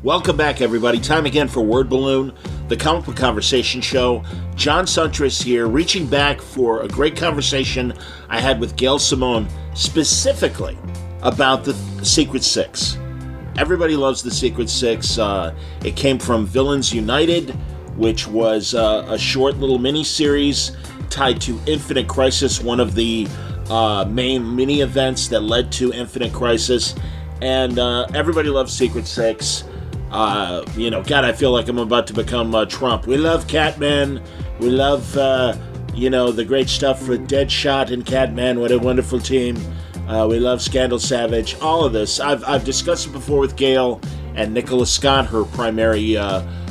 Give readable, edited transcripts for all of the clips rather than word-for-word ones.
Welcome back, everybody. Time again for Word Balloon, the comic book conversation show. John Suntress here, reaching back for a great conversation I had with Gail Simone, specifically about the Secret Six. Everybody loves the Secret Six. It came from Villains United, which was a short little mini-series tied to Infinite Crisis, one of the main mini-events that led to Infinite Crisis. And everybody loves Secret Six. God, I feel like I'm about to become Trump. We love Catman. We love, the great stuff with Deadshot and Catman. What a wonderful team. We love Scandal Savage. All of this. I've discussed it before with Gail and Nicholas Scott, her primary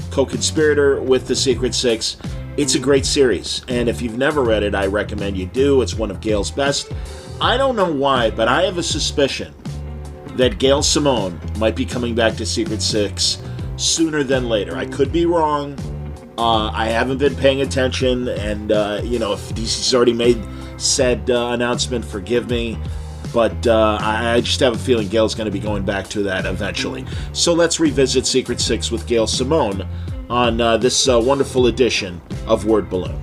co-conspirator with the Secret Six. It's a great series. And if you've never read it, I recommend you do. It's one of Gail's best. I don't know why, but I have a suspicion that Gail Simone might be coming back to Secret Six sooner than later. I could be wrong. I haven't been paying attention, and, if DC's already made said announcement, forgive me. But I just have a feeling Gail's going to be going back to that eventually. So let's revisit Secret Six with Gail Simone on this wonderful edition of Word Balloon.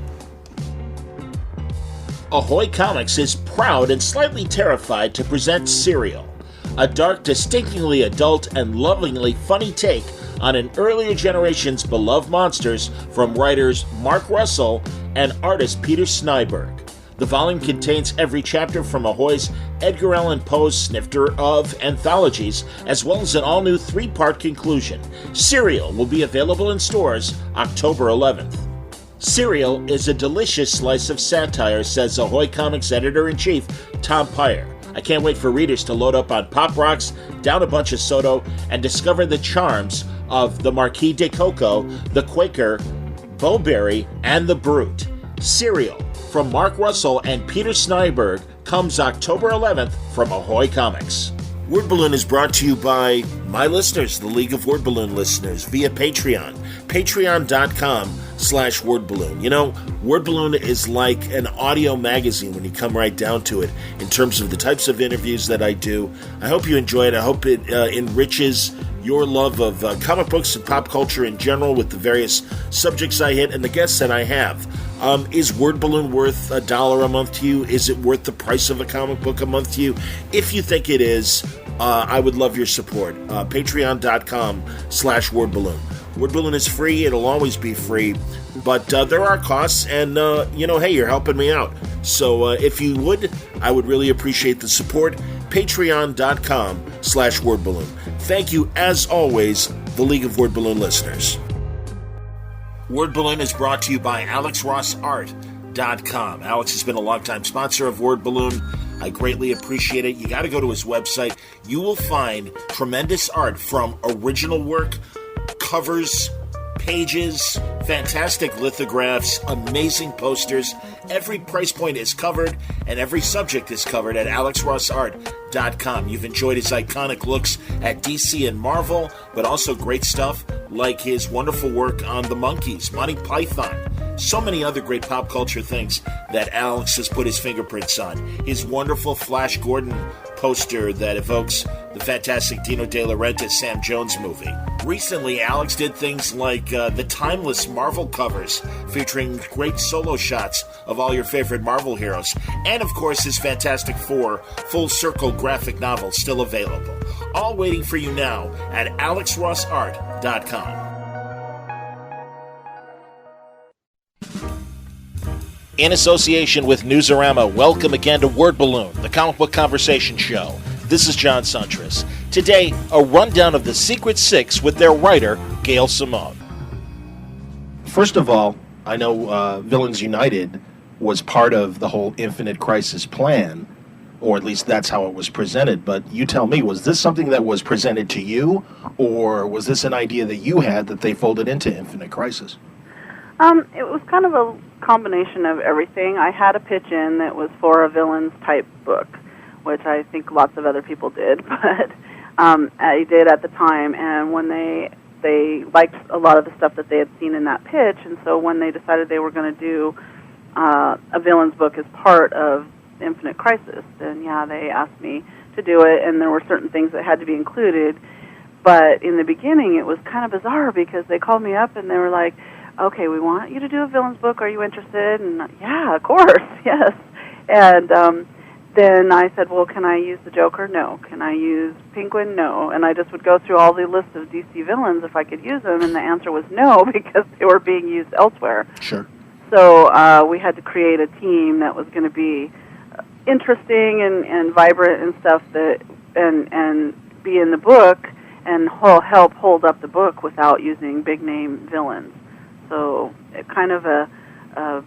Ahoy Comics is proud and slightly terrified to present Serial, a dark, distinctly adult, and lovingly funny take on an earlier generation's beloved monsters from writers Mark Russell and artist Peter Snyberg. The volume contains every chapter from Ahoy's Edgar Allan Poe's snifter of anthologies, as well as an all-new 3-part conclusion. Serial will be available in stores October 11th. Serial is a delicious slice of satire, says Ahoy Comics editor-in-chief Tom Peyer. I can't wait for readers to load up on Pop Rocks, down a bunch of Soto, and discover the charms of the Marquis de Coco, the Quaker, Bowberry, and the Brute. Serial from Mark Russell and Peter Snyberg comes October 11th from Ahoy Comics. Word Balloon is brought to you by my listeners, the League of Word Balloon listeners, via Patreon. Patreon.com/Word Balloon. You know, Word Balloon is like an audio magazine when you come right down to it in terms of the types of interviews that I do. I hope you enjoy it. I hope it enriches your love of comic books and pop culture in general with the various subjects I hit and the guests that I have. Is Word Balloon worth $1 a month to you? Is it worth the price of a comic book a month to you? If you think it is, I would love your support. Patreon.com/Word Balloon. Word Balloon is free. It'll always be free. But there are costs, and, hey, you're helping me out. So if you would, I would really appreciate the support. Patreon.com/Word Balloon. Thank you, as always, the League of Word Balloon listeners. Word Balloon is brought to you by AlexRossArt.com. Alex has been a longtime sponsor of Word Balloon. I greatly appreciate it. You got to go to his website. You will find tremendous art from original work, covers, pages, fantastic lithographs, amazing posters. Every price point is covered, and every subject is covered at AlexRossArt.com. You've enjoyed his iconic looks at DC and Marvel, but also great stuff like his wonderful work on the Monkees, Monty Python, so many other great pop culture things that Alex has put his fingerprints on. His wonderful Flash Gordon poster that evokes the fantastic Dino De Laurentiis Sam Jones movie. Recently, Alex did things like the timeless Marvel covers featuring great solo shots of all your favorite Marvel heroes, and of course his Fantastic Four full circle graphic novel still available. All waiting for you now at AlexRossArt.com. In association with Newsarama, welcome again to Word Balloon, the comic book conversation show. This is John Suntress. Today, a rundown of the Secret Six with their writer, Gail Simone. First of all, I know Villains United was part of the whole Infinite Crisis plan, or at least that's how it was presented. But you tell me, was this something that was presented to you, or was this an idea that you had that they folded into Infinite Crisis? It was kind of a combination of everything. I had a pitch in that was for a villains type book, which I think lots of other people did, but I did at the time. And when they liked a lot of the stuff that they had seen in that pitch, and so when they decided they were going to do a villains book as part of Infinite Crisis, then yeah, they asked me to do it, and there were certain things that had to be included. But in the beginning, it was kind of bizarre because they called me up and they were like, okay, we want you to do a villains book. Are you interested? And yeah, of course, yes. And then I said, well, can I use the Joker? No. Can I use Penguin? No. And I just would go through all the list of DC villains if I could use them, and the answer was no because they were being used elsewhere. Sure. So we had to create a team that was going to be interesting and vibrant and stuff that and be in the book and help hold up the book without using big name villains. So it kind of a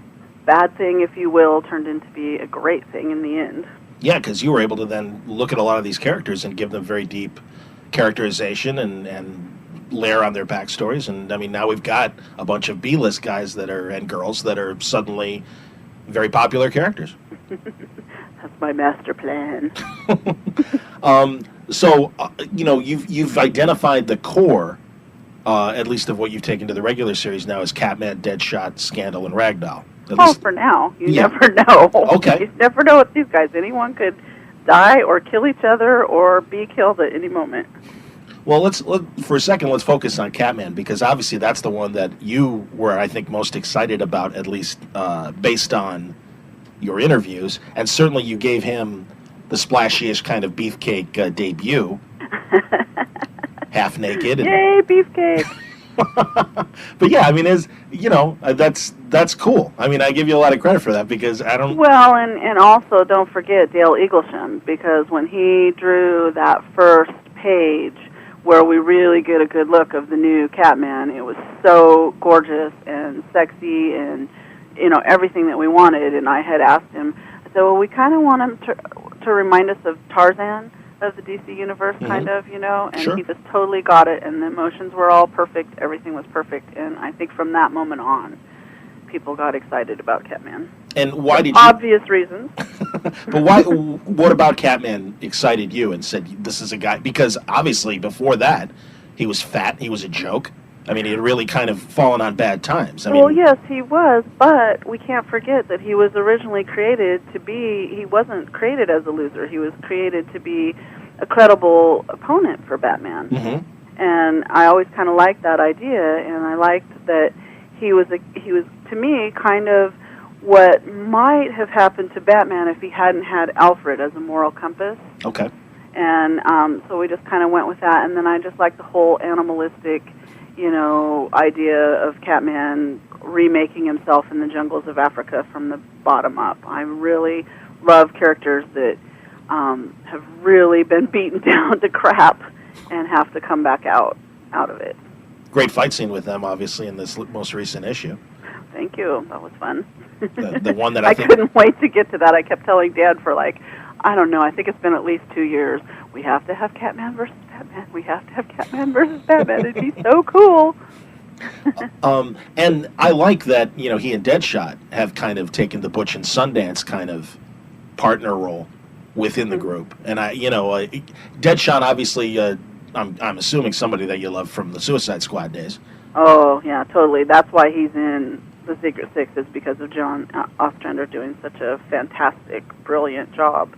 bad thing, if you will, turned into be a great thing in the end. Yeah, because you were able to then look at a lot of these characters and give them very deep characterization and layer on their backstories. And I mean, now we've got a bunch of B-list guys that are and girls that are suddenly very popular characters. That's my master plan. So you've identified the core, at least of what you've taken to the regular series now, as Catman, Deadshot, Scandal, and Ragdoll. For now. You never know. Okay. You never know with these guys. Anyone could die or kill each other or be killed at any moment. Well, for a second, let's focus on Catman, because obviously that's the one that you were, I think, most excited about, at least based on your interviews. And certainly you gave him the splashiest kind of beefcake debut, half naked. Yay, beefcake! But yeah, I mean, that's cool. I mean, I give you a lot of credit for that because I don't. Well, and also don't forget Dale Eaglesham, because when he drew that first page where we really get a good look of the new Catman, it was so gorgeous and sexy and everything that we wanted. And I had asked him, I said, well, we kind of want him to remind us of Tarzan of the DC universe, kind of, and Sure. He just totally got it, and the emotions were all perfect, everything was perfect, and I think from that moment on, people got excited about Catman. And why did you? Obvious reasons. But why? What about Catman excited you and said, this is a guy? Because obviously before that, he was fat, he was a joke. I mean, he had really kind of fallen on bad times. Well, yes, he was, but we can't forget that he was originally created to be, he wasn't created as a loser. He was created to be a credible opponent for Batman. Mm-hmm. And I always kind of liked that idea, and I liked that he was, to me, kind of what might have happened to Batman if he hadn't had Alfred as a moral compass. Okay. And so we just kind of went with that, and then I just liked the whole animalistic idea of Catman remaking himself in the jungles of Africa from the bottom up. I really love characters that have really been beaten down to crap and have to come back out of it. Great fight scene with them, obviously, in this most recent issue. Thank you. That was fun. The one that I couldn't wait to get to that. I kept telling Dad for I don't know, I think it's been at least 2 years. We have to have Catman versus Batman. We have to have Catman versus Batman. It'd be so cool. And I like that, he and Deadshot have kind of taken the Butch and Sundance kind of partner role within the group. And Deadshot, obviously, I'm assuming somebody that you love from the Suicide Squad days. Oh, yeah, totally. That's why he's in The Secret Six, is because of John Ostrander doing such a fantastic, brilliant job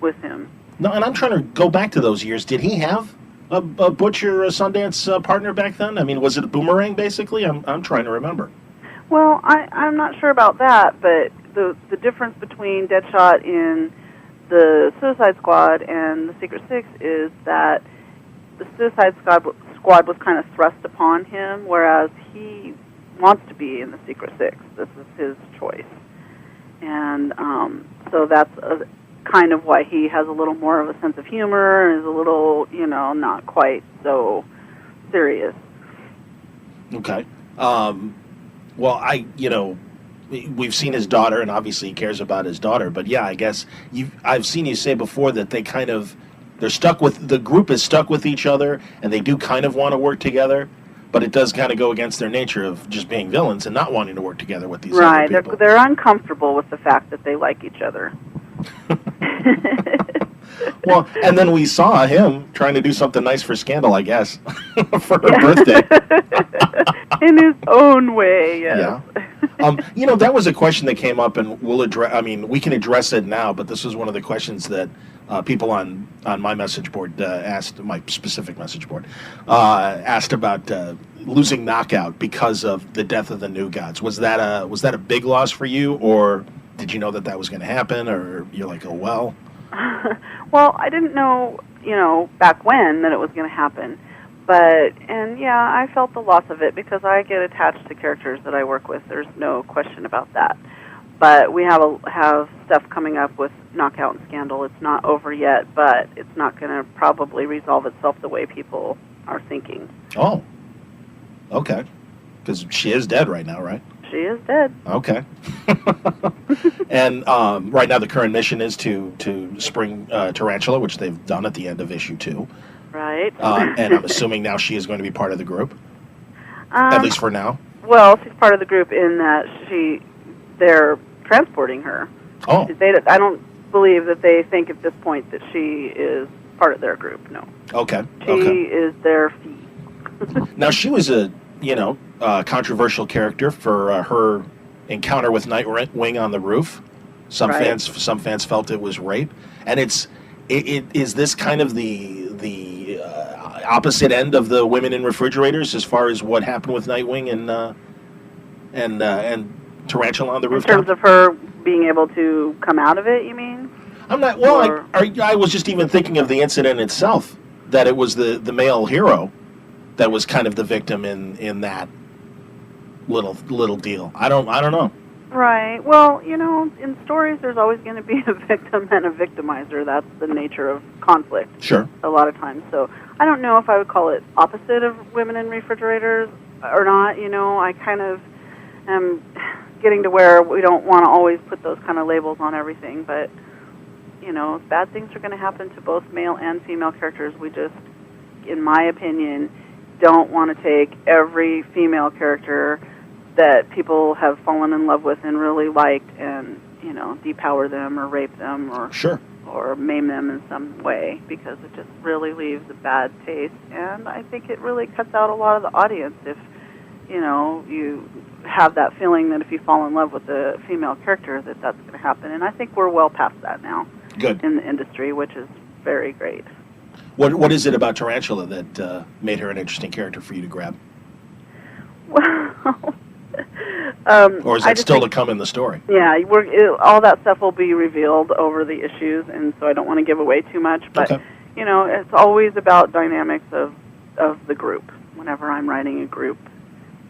with him. No, and I'm trying to go back to those years. Did he have a Butch or a Sundance partner back then? I mean, was it a Boomerang, basically? I'm trying to remember. Well, I'm not sure about that, but the difference between Deadshot in the Suicide Squad and the Secret Six is that the Suicide Squad was kind of thrust upon him, whereas he wants to be in the Secret Six. This is his choice. And so that's kind of why he has a little more of a sense of humor and is a little, not quite so serious. Okay. Well, we've seen his daughter, and obviously he cares about his daughter. But yeah, I guess I've seen you say before that the group is stuck with each other, and they do kind of want to work together, but it does kind of go against their nature of just being villains and not wanting to work together with these other people. Right, they're uncomfortable with the fact that they like each other. Well, and then we saw him trying to do something nice for Scandal, I guess, for her birthday. In his own way, yes. Yeah. That was a question that came up, and we can address it now, but this was one of the questions that people on my message board asked, my specific message board, asked about losing Knockout because of the death of the New Gods. Was that a big loss for you, or did you know that was going to happen, or you're like, oh well? Well, I didn't know, back when that it was going to happen. And I felt the loss of it because I get attached to characters that I work with. There's no question about that. But we have stuff coming up with Knockout and Scandal. It's not over yet, but it's not going to probably resolve itself the way people are thinking. Oh, okay. Because she is dead right now, right? She is dead. Okay. And right now the current mission is to spring Tarantula, which they've done at the end of issue 2. Right. And I'm assuming now she is going to be part of the group, at least for now. Well, she's part of the group in that they're transporting her. Oh. I don't believe that they think at this point that she is part of their group. No. Okay. She is their fee. Now she was a controversial character for her encounter with Nightwing on the roof. Some fans felt it was rape, and it is this kind of the opposite end of the women in refrigerators as far as what happened with Nightwing and Tarantula on the roof. In terms of her being able to come out of it, you mean? I'm not. Well, I was just even thinking of the incident itself, that it was the male hero that was kind of the victim in that little deal. I don't know. Right. Well, in stories, there's always going to be a victim and a victimizer. That's the nature of conflict. Sure. A lot of times. So I don't know if I would call it opposite of women in refrigerators or not. I kind of am getting to where we don't want to always put those kind of labels on everything. But, bad things are going to happen to both male and female characters. We just, in my opinion, don't want to take every female character that people have fallen in love with and really liked and, depower them or rape them or maim them in some way, because it just really leaves a bad taste. And I think it really cuts out a lot of the audience if, you have that feeling that if you fall in love with a female character that's going to happen. And I think we're well past that now. Good. In the industry, which is very great. What is it about Tarantula that made her an interesting character for you to grab? Well, or is that still to come in the story? Yeah, all that stuff will be revealed over the issues, and so I don't want to give away too much. But okay. It's always about dynamics of the group. Whenever I'm writing a group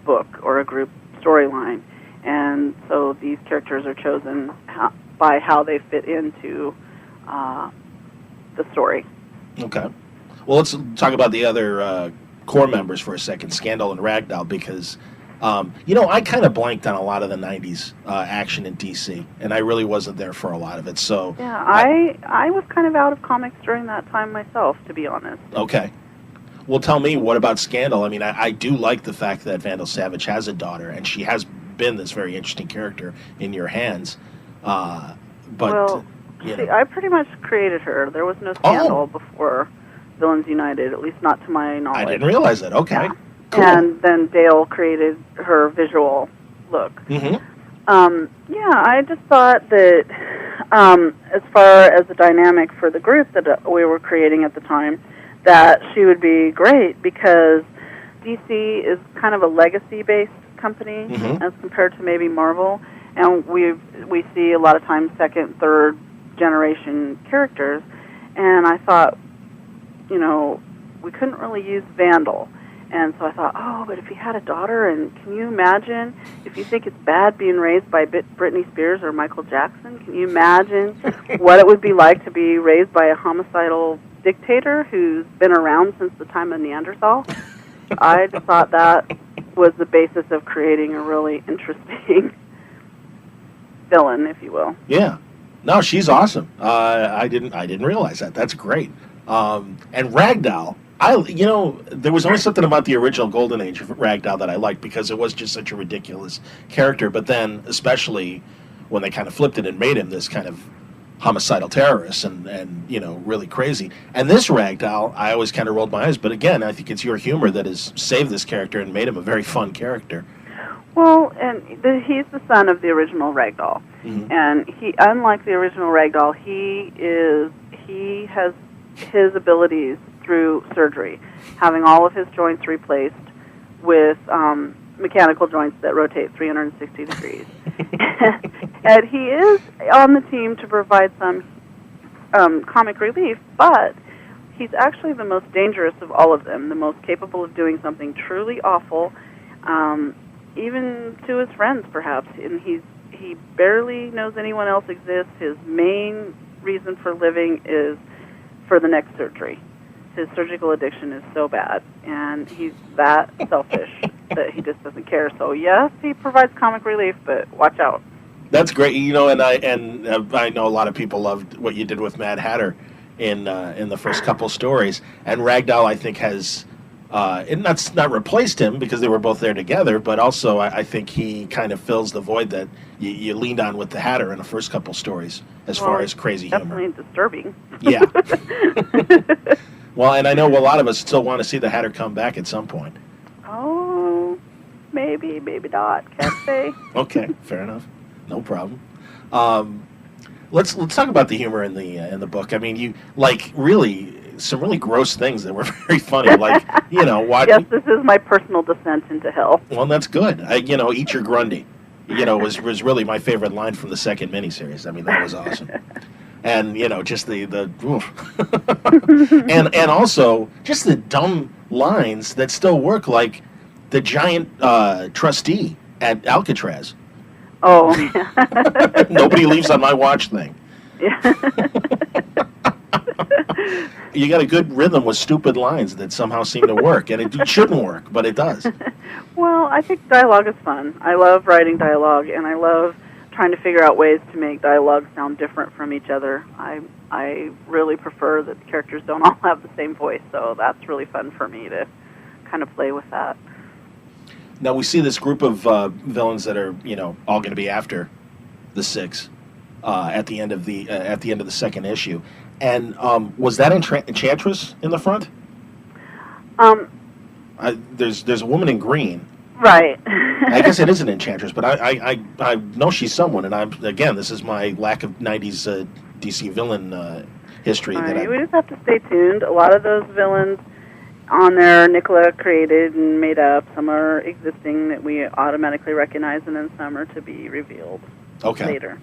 book or a group storyline, and so these characters are chosen by how they fit into the story. Okay. Well, let's talk about the other core members for a second, Scandal and Ragdoll, because, I kind of blanked on a lot of the 90s action in DC, and I really wasn't there for a lot of it. So yeah, I was kind of out of comics during that time myself, to be honest. Okay. Well, tell me, what about Scandal? I mean, I do like the fact that Vandal Savage has a daughter, and she has been this very interesting character in your hands. I pretty much created her. There was no Scandal before Villains United, at least not to my knowledge. I didn't realize that. Okay. Yeah. Cool. And then Dale created her visual look. Mm-hmm. I just thought that as far as the dynamic for the group that we were creating at the time, that she would be great because DC is kind of a legacy-based company as compared to maybe Marvel, and we see a lot of times second, third generation characters, and I thought, we couldn't really use Vandal. And so I thought, but if he had a daughter, and can you imagine if you think it's bad being raised by Britney Spears or Michael Jackson? Can you imagine what it would be like to be raised by a homicidal dictator who's been around since the time of Neanderthal? I just thought that was the basis of creating a really interesting villain, if you will. Yeah. No, she's awesome. I didn't realize that. That's great. And Ragdoll, there was always something about the original Golden Age of Ragdoll that I liked because it was just such a ridiculous character. But then, especially when they kind of flipped it and made him this kind of homicidal terrorist and really crazy. And this Ragdoll, I always kind of rolled my eyes. But again, I think it's your humor that has saved this character and made him a very fun character. Well, and he's the son of the original Ragdoll. Mm-hmm. And he, unlike the original Ragdoll, he he has his abilities through surgery, having all of his joints replaced with mechanical joints that rotate 360 degrees. And he is on the team to provide some comic relief, but he's actually the most dangerous of all of them, the most capable of doing something truly awful, even to his friends, perhaps. And he barely knows anyone else exists. His main reason for living is for the next surgery. His surgical addiction is so bad, and he's that selfish that he just doesn't care. So yes, he provides comic relief, but watch out. That's great, and I know a lot of people loved what you did with Mad Hatter in the first couple stories, and Ragdoll I think has and that's not replaced him because they were both there together, but also I think he kind of fills the void that you leaned on with the Hatter in the first couple stories as far as crazy definitely humor. Disturbing. Yeah. Well, and I know a lot of us still want to see the Hatter come back at some point. Oh, maybe not. Can't say. Okay, fair enough. No problem. Let's talk about the humor in the book. I mean, you some really gross things that were very funny. Like, watch. Yes, this is my personal descent into hell. Well, that's good. Eat your Grundy. Was really my favorite line from the second miniseries. I mean, that was awesome. And just the and also just the dumb lines that still work, like the giant trustee at Alcatraz. Oh, Nobody leaves on my watch thing. Yeah. You got a good rhythm with stupid lines that somehow seem to work, and it shouldn't work, but it does. Well, I think dialogue is fun. I love writing dialogue, and I love trying to figure out ways to make dialogue sound different from each other. I really prefer that the characters don't all have the same voice, so that's really fun for me to kind of play with that. Now we see this group of villains that are, all going to be after the Six at the end of the second issue. And was that Enchantress in the front? There's a woman in green. Right. I guess it is an Enchantress, but I know she's someone, and this is my lack of '90s DC villain history. Right. We just have to stay tuned. A lot of those villains on there, Nicola created and made up. Some are existing that we automatically recognize, and then some are to be revealed later.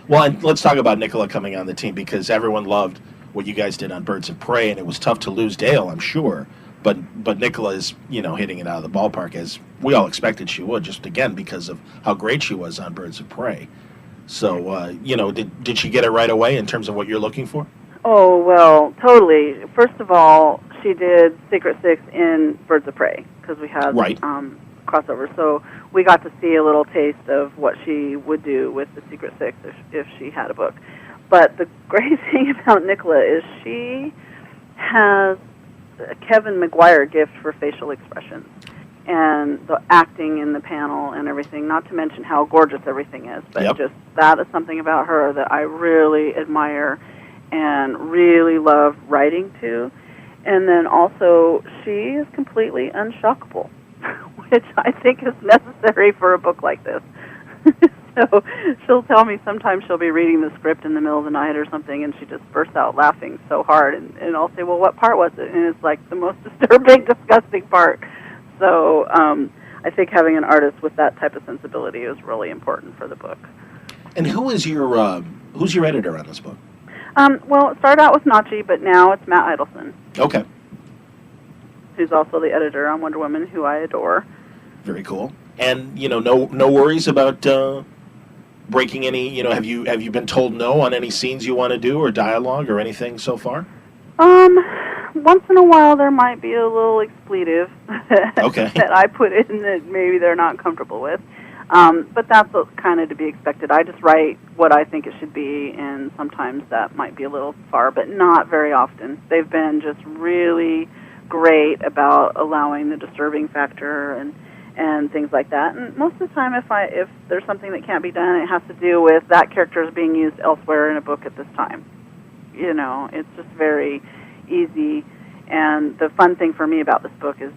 Well, and let's talk about Nicola coming on the team, because everyone loved what you guys did on Birds of Prey, and it was tough to lose Dale, I'm sure. But Nicola is, hitting it out of the ballpark, as we all expected she would, just again because of how great she was on Birds of Prey. So, did she get it right away in terms of what you're looking for? Oh, well, totally. First of all, she did Secret Six in Birds of Prey, because we had crossover. So we got to see a little taste of what she would do with the Secret Six if she had a book. But the great thing about Nicola is she has a Kevin McGuire gift for facial expressions and the acting in the panel and everything, not to mention how gorgeous everything is. But just that is something about her that I really admire and really love writing to. And then also, she is completely unshockable, which I think is necessary for a book like this. So she'll tell me sometimes she'll be reading the script in the middle of the night or something, and she just bursts out laughing so hard. And I'll say, well, what part was it? And it's like the most disturbing, disgusting part. So I think having an artist with that type of sensibility is really important for the book. And who's your editor on this book? Well, it started out with Nachi, but now it's Matt Idelson. Okay. Who's also the editor on Wonder Woman, who I adore. Very cool. And no worries about breaking any. Have you been told no on any scenes you want to do or dialogue or anything so far? Once in a while there might be a little expletive that I put in that maybe they're not comfortable with. But that's kind of to be expected. I just write what I think it should be, and sometimes that might be a little far, but not very often. They've been just really great about allowing the disturbing factor and things like that. And most of the time, if there's something that can't be done, it has to do with that character is being used elsewhere in a book at this time. It's just very easy. And the fun thing for me about this book is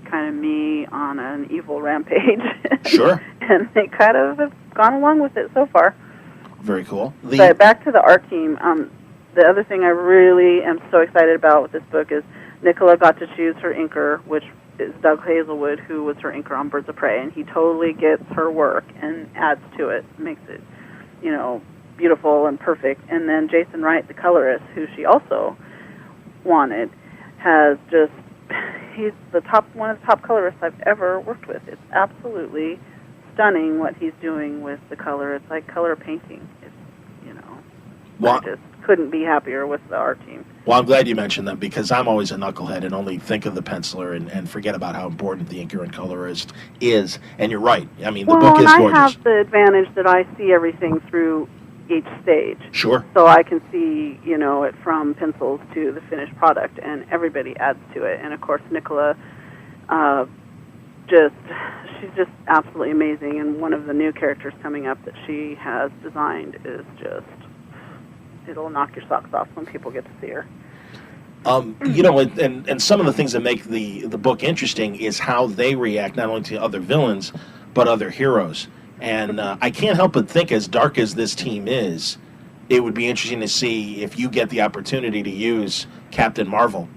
kind of me on an evil rampage. Sure. And they kind of have gone along with it so far. Very cool. But back to the art team, the other thing I really am so excited about with this book is Nicola got to choose her inker, which is Doug Hazelwood, who was her inker on Birds of Prey, and he totally gets her work and adds to it, makes it, beautiful and perfect. And then Jason Wright, the colorist, who she also wanted, has just, he's one of the top colorists I've ever worked with. It's absolutely stunning what he's doing with the color. It's like color painting. It's, I just couldn't be happier with the art team. Well, I'm glad you mentioned that, because I'm always a knucklehead and only think of the penciler and forget about how important the inker and colorist is. And you're right. I mean, the book is gorgeous. I have the advantage that I see everything through each stage. Sure. So I can see, it from pencils to the finished product, and everybody adds to it. And, of course, Nicola, she's just absolutely amazing. And one of the new characters coming up that she has designed is just, it'll knock your socks off when people get to see her. And some of the things that make the book interesting is how they react not only to other villains, but other heroes. And I can't help but think, as dark as this team is, it would be interesting to see if you get the opportunity to use Captain Marvel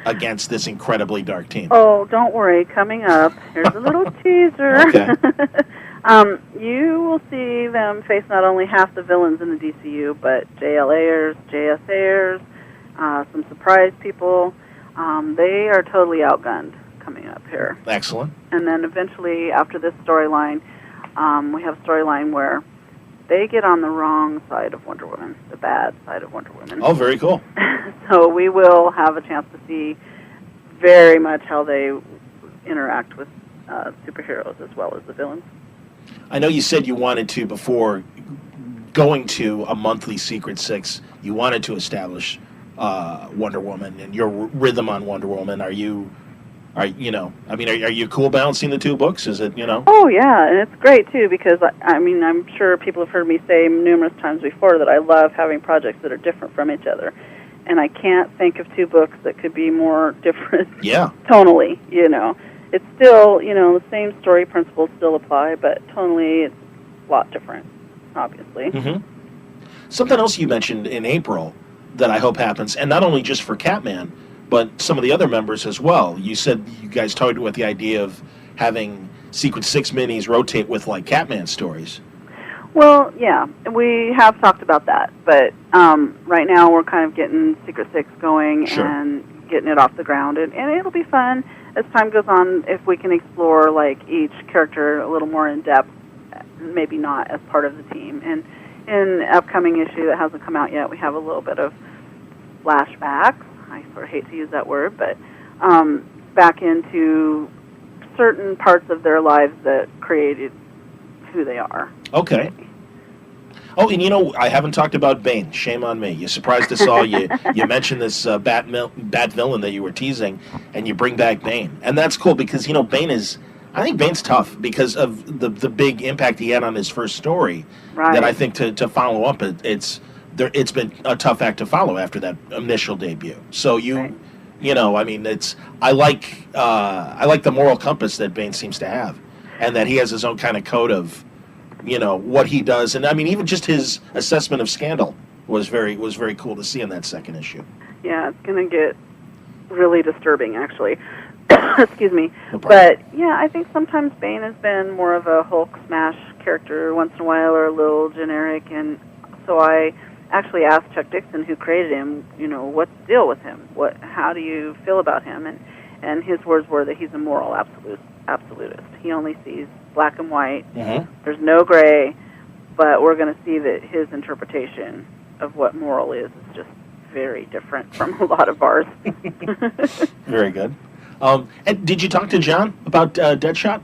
against this incredibly dark team. Oh, don't worry. Coming up, here's a little teaser. Okay. You will see them face not only half the villains in the DCU, but JLAers, JSAers, some surprise people. They are totally outgunned coming up here. Excellent. And then eventually, after this storyline, we have a storyline where they get on the wrong side of Wonder Woman, the bad side of Wonder Woman. Oh, very cool. So we will have a chance to see very much how they interact with superheroes as well as the villains. I know you said you wanted to, before going to a monthly Secret Six, you wanted to establish Wonder Woman and your rhythm on Wonder Woman. Are you cool balancing the two books? Is it, Oh, yeah, and it's great, too, because, I'm sure people have heard me say numerous times before that I love having projects that are different from each other. And I can't think of two books that could be more different tonally, It's still, the same story principles still apply, but tonally it's a lot different, obviously. Mm-hmm. Something else you mentioned in April that I hope happens, and not only just for Catman, but some of the other members as well. You said you guys toyed with the idea of having Secret Six minis rotate with, like, Catman stories. Well, yeah, we have talked about that, but right now we're kind of getting Secret Six going and getting it off the ground, and it'll be fun as time goes on if we can explore, like, each character a little more in depth, maybe not as part of the team. And in the upcoming issue that hasn't come out yet, we have a little bit of flashbacks. I sort of hate to use that word, but back into certain parts of their lives that created who they are. Okay. Oh, and I haven't talked about Bane. Shame on me. You're surprised I saw you. You mentioned this bat villain that you were teasing, and you bring back Bane, and that's cool because Bane is. I think Bane's tough because of the big impact he had on his first story. Right. That I think to follow up, it's been a tough act to follow after that initial debut. So I like the moral compass that Bane seems to have, and that he has his own kind of code of, what he does, and even just his assessment of Scandal was very cool to see in that second issue. Yeah, it's going to get really disturbing, actually. Excuse me. No problem. But yeah, I think sometimes Bane has been more of a Hulk smash character once in a while, or a little generic, and so I actually asked Chuck Dixon, who created him, what's the deal with him? How do you feel about him? And his words were that he's a moral absolutist. He only sees black and white. Mm-hmm. There's no gray, but we're going to see that his interpretation of what moral is just very different from a lot of ours. Very good. And did you talk to John about Deadshot?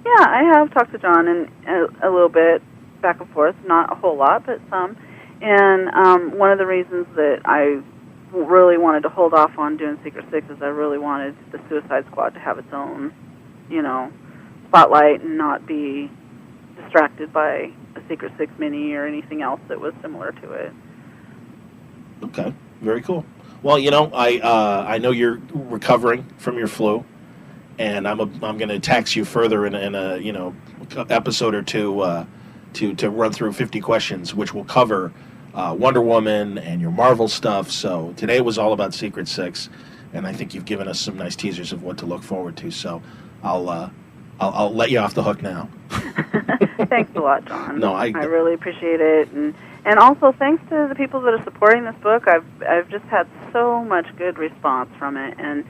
Yeah, I have talked to John and a little bit back and forth, not a whole lot, but some. And one of the reasons that I really wanted to hold off on doing Secret Six is I really wanted the Suicide Squad to have its own, spotlight and not be distracted by a Secret Six mini or anything else that was similar to it. Okay, very cool. Well, I know you're recovering from your flu, and I'm going to tax you further in a episode or two to run through 50 questions, which will cover Wonder Woman and your Marvel stuff. So today was all about Secret Six, and I think you've given us some nice teasers of what to look forward to. So I'll let you off the hook now. Thanks a lot, John. No, I really appreciate it, and also thanks to the people that are supporting this book. I've just had so much good response from it, and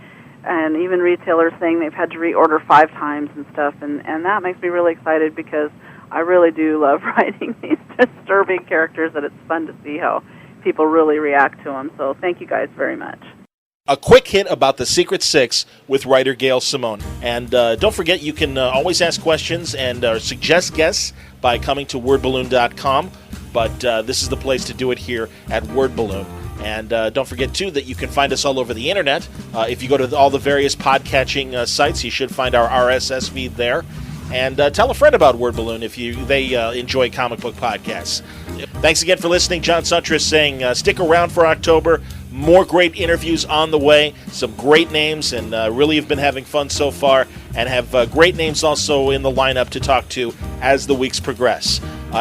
even retailers saying they've had to reorder 5 times and stuff, and that makes me really excited because I really do love writing these disturbing characters, that it's fun to see how people really react to them. So thank you guys very much. A quick hint about the Secret Six with writer Gail Simone. And don't forget, you can always ask questions and suggest guests by coming to wordballoon.com. But this is the place to do it here at Word Balloon. And don't forget, too, that you can find us all over the internet. If you go to all the various podcatching sites, you should find our RSS feed there. And tell a friend about Word Balloon if they enjoy comic book podcasts. Thanks again for listening. John Suntress saying stick around for October. More great interviews on the way. Some great names, and really have been having fun so far. And have great names also in the lineup to talk to as the weeks progress.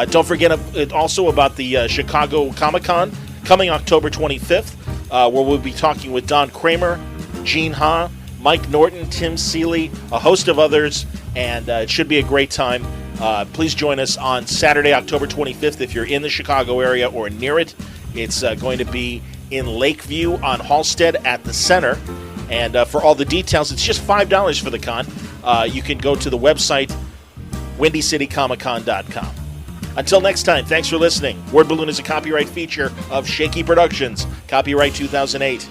Don't forget also about the Chicago Comic-Con coming October 25th, where we'll be talking with Don Kramer, Gene Ha, Mike Norton, Tim Seeley, a host of others, and it should be a great time. Please join us on Saturday, October 25th, if you're in the Chicago area or near it. It's going to be in Lakeview on Halstead at the Center. And for all the details, it's just $5 for the con. You can go to the website, WindyCityComicCon.com. Until next time, thanks for listening. Word Balloon is a copyright feature of Shaky Productions. Copyright 2008.